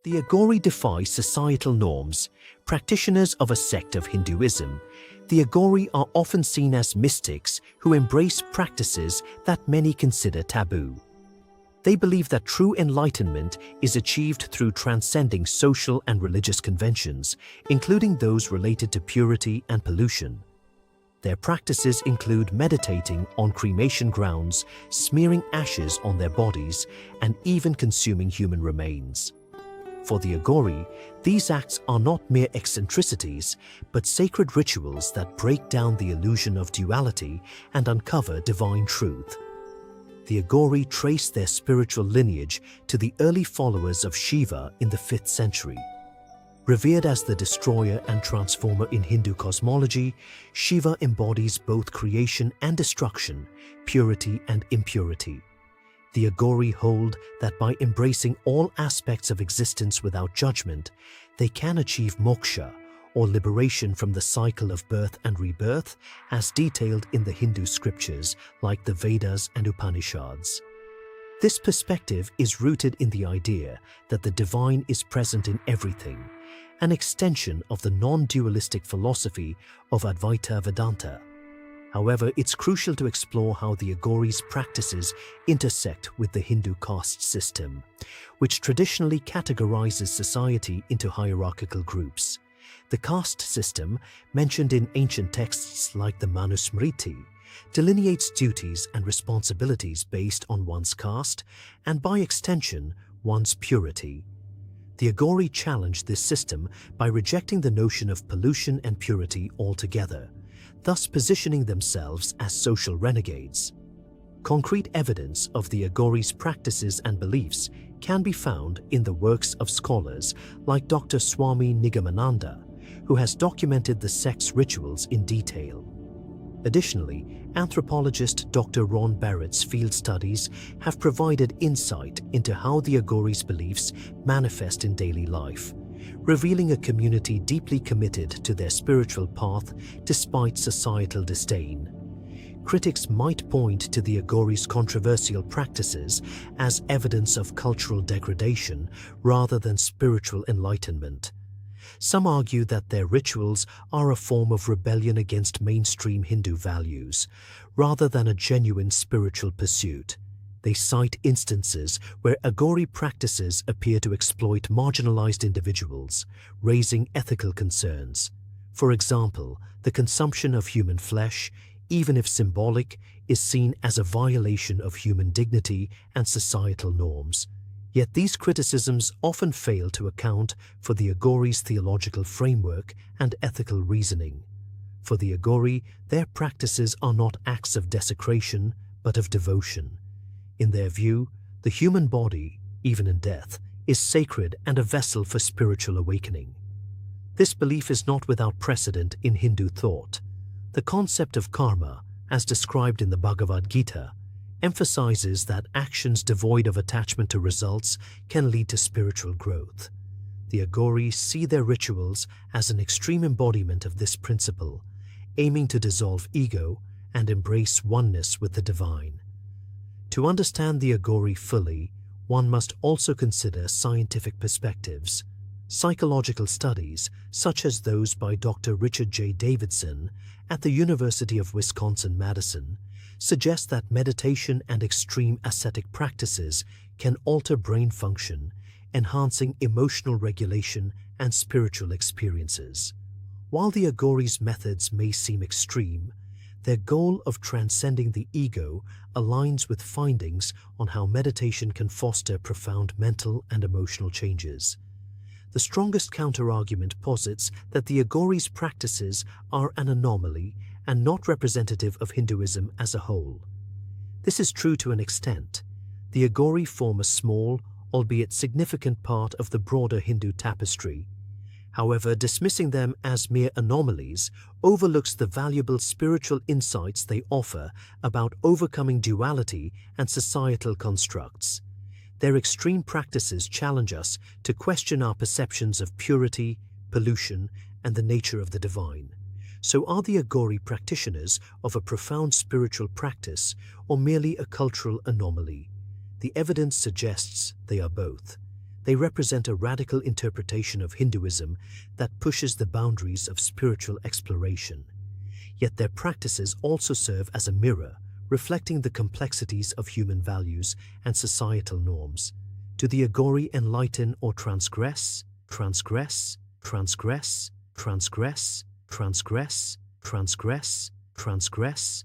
The Aghori defy societal norms. Practitioners of a sect of Hinduism, the Aghori are often seen as mystics who embrace practices that many consider taboo. They believe that true enlightenment is achieved through transcending social and religious conventions, including those related to purity and pollution. Their practices include meditating on cremation grounds, smearing ashes on their bodies, and even consuming human remains. For the Aghori, these acts are not mere eccentricities, but sacred rituals that break down the illusion of duality and uncover divine truth. The Aghori trace their spiritual lineage to the early followers of Shiva in the 5th century. Revered as the destroyer and transformer in Hindu cosmology, Shiva embodies both creation and destruction, purity and impurity. The Aghori hold that by embracing all aspects of existence without judgment, they can achieve moksha, or liberation from the cycle of birth and rebirth, as detailed in the Hindu scriptures like the Vedas and Upanishads. This perspective is rooted in the idea that the divine is present in everything, an extension of the non-dualistic philosophy of Advaita Vedanta. However, it's crucial to explore how the Aghori's practices intersect with the Hindu caste system, which traditionally categorizes society into hierarchical groups. The caste system, mentioned in ancient texts like the Manusmriti, delineates duties and responsibilities based on one's caste and, by extension, one's purity. The Aghori challenged this system by rejecting the notion of pollution and purity altogether, thus positioning themselves as social renegades. Concrete evidence of the Aghori's practices and beliefs can be found in the works of scholars like Dr. Swami Nigamananda, who has documented the sect's rituals in detail. Additionally, anthropologist Dr. Ron Barrett's field studies have provided insight into how the Aghori's beliefs manifest in daily life, revealing a community deeply committed to their spiritual path despite societal disdain. Critics might point to the Aghori's controversial practices as evidence of cultural degradation rather than spiritual enlightenment. Some argue that their rituals are a form of rebellion against mainstream Hindu values, rather than a genuine spiritual pursuit. They cite instances where Aghori practices appear to exploit marginalized individuals, raising ethical concerns. For example, the consumption of human flesh, even if symbolic, is seen as a violation of human dignity and societal norms. Yet these criticisms often fail to account for the Aghori's theological framework and ethical reasoning. For the Aghori, their practices are not acts of desecration, but of devotion. In their view, the human body, even in death, is sacred and a vessel for spiritual awakening. This belief is not without precedent in Hindu thought. The concept of karma, as described in the Bhagavad Gita, emphasizes that actions devoid of attachment to results can lead to spiritual growth. The Aghori see their rituals as an extreme embodiment of this principle, aiming to dissolve ego and embrace oneness with the divine. To understand the Aghori fully, one must also consider scientific perspectives. Psychological studies, such as those by Dr. Richard J. Davidson at the University of Wisconsin-Madison, suggest that meditation and extreme ascetic practices can alter brain function, enhancing emotional regulation and spiritual experiences. While the Aghori's methods may seem extreme, their goal of transcending the ego aligns with findings on how meditation can foster profound mental and emotional changes. The strongest counterargument posits that the Aghori's practices are an anomaly and not representative of Hinduism as a whole. This is true to an extent. The Aghori form a small, albeit significant part of the broader Hindu tapestry. However, dismissing them as mere anomalies overlooks the valuable spiritual insights they offer about overcoming duality and societal constructs. Their extreme practices challenge us to question our perceptions of purity, pollution, and the nature of the divine. So are the Aghori practitioners of a profound spiritual practice or merely a cultural anomaly? The evidence suggests they are both. They represent a radical interpretation of Hinduism that pushes the boundaries of spiritual exploration. Yet their practices also serve as a mirror, reflecting the complexities of human values and societal norms. Do the Aghori enlighten or transgress? Transgress, transgress, transgress, transgress, transgress, transgress.